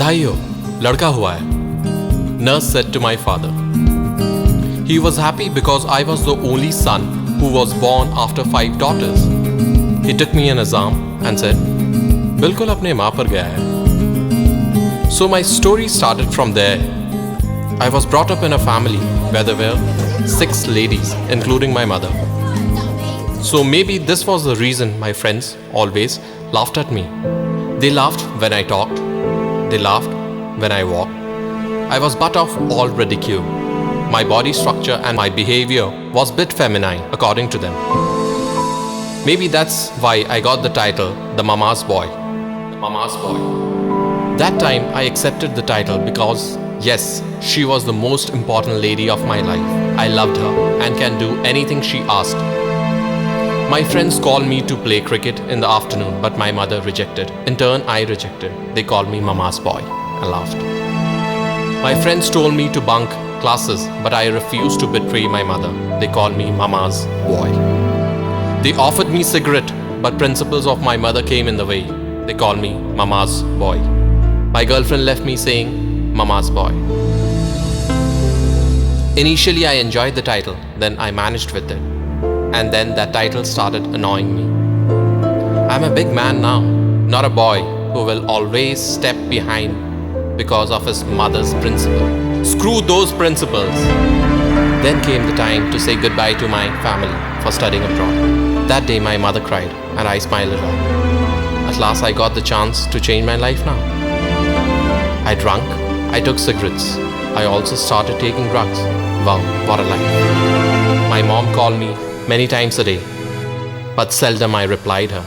बधाई हो, ladka hua hai, nurse said to my father. He was happy because I was the only son who was born after 5 daughters. He took me in his arm and said, Bilkul apne maa par gaya hai. So my story started from there. I was brought up in a family where there were 6 ladies, including my mother. So maybe this was the reason my friends always laughed at me. They laughed when I talked. They laughed when I walked. I was butt of all ridicule. My body structure and my behavior was bit feminine according to them. Maybe that's why I got the title, the Mama's Boy. The Mama's Boy. That time I accepted the title because, yes, she was the most important lady of my life. I loved her and can do anything she asked. My friends called me to play cricket in the afternoon, but my mother rejected. In turn, I rejected. They called me Mama's Boy. I laughed. My friends told me to bunk classes, but I refused to betray my mother. They called me Mama's Boy. They offered me cigarette, but principles of my mother came in the way. They called me Mama's Boy. My girlfriend left me saying Mama's Boy. Initially, I enjoyed the title, then I managed with it. And then that title started annoying me. I'm a big man now, not a boy who will always step behind because of his mother's principle. Screw those principles. Then came the time to say goodbye to my family for studying abroad. That day my mother cried and I smiled at her. At last I got the chance to change my life now. I drank, I took cigarettes. I also started taking drugs. Wow, what a life. My mom called me many times a day, but seldom I replied her.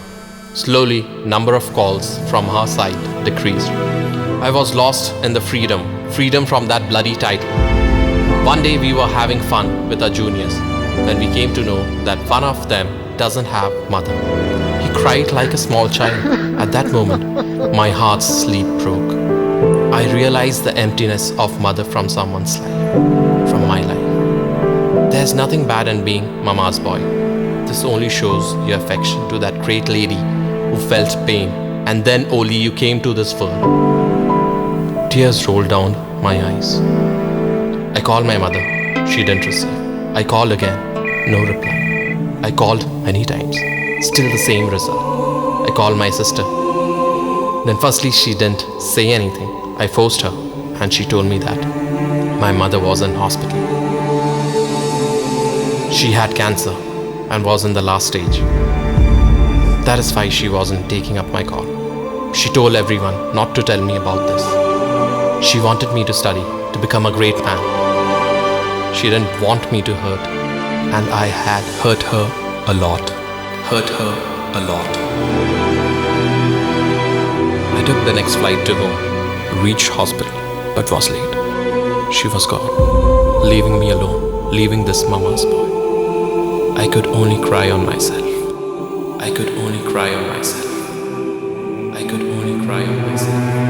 Slowly, number of calls from her side decreased. I was lost in the freedom from that bloody title. One day we were having fun with our juniors. Then we came to know that one of them doesn't have mother. He cried like a small child. At that moment, my heart's sleep broke. I realized the emptiness of mother from someone's life, from my life. There's nothing bad in being Mama's Boy. This only shows your affection to that great lady who felt pain, and then only you came to this world. Tears rolled down my eyes. I called my mother. She didn't receive. I called again. No reply. I called many times. Still the same result. I called my sister. Then firstly she didn't say anything. I forced her and she told me that my mother was in hospital. She had cancer and was in the last stage. That is why she wasn't taking up my call. She told everyone not to tell me about this. She wanted me to study, to become a great man. She didn't want me to hurt, and I had hurt her a lot. Hurt her a lot. I took the next flight to home, reached hospital, but was late. She was gone, leaving me alone, leaving this Mama's Boy. I could only cry on myself. I could only cry on myself. I could only cry on myself.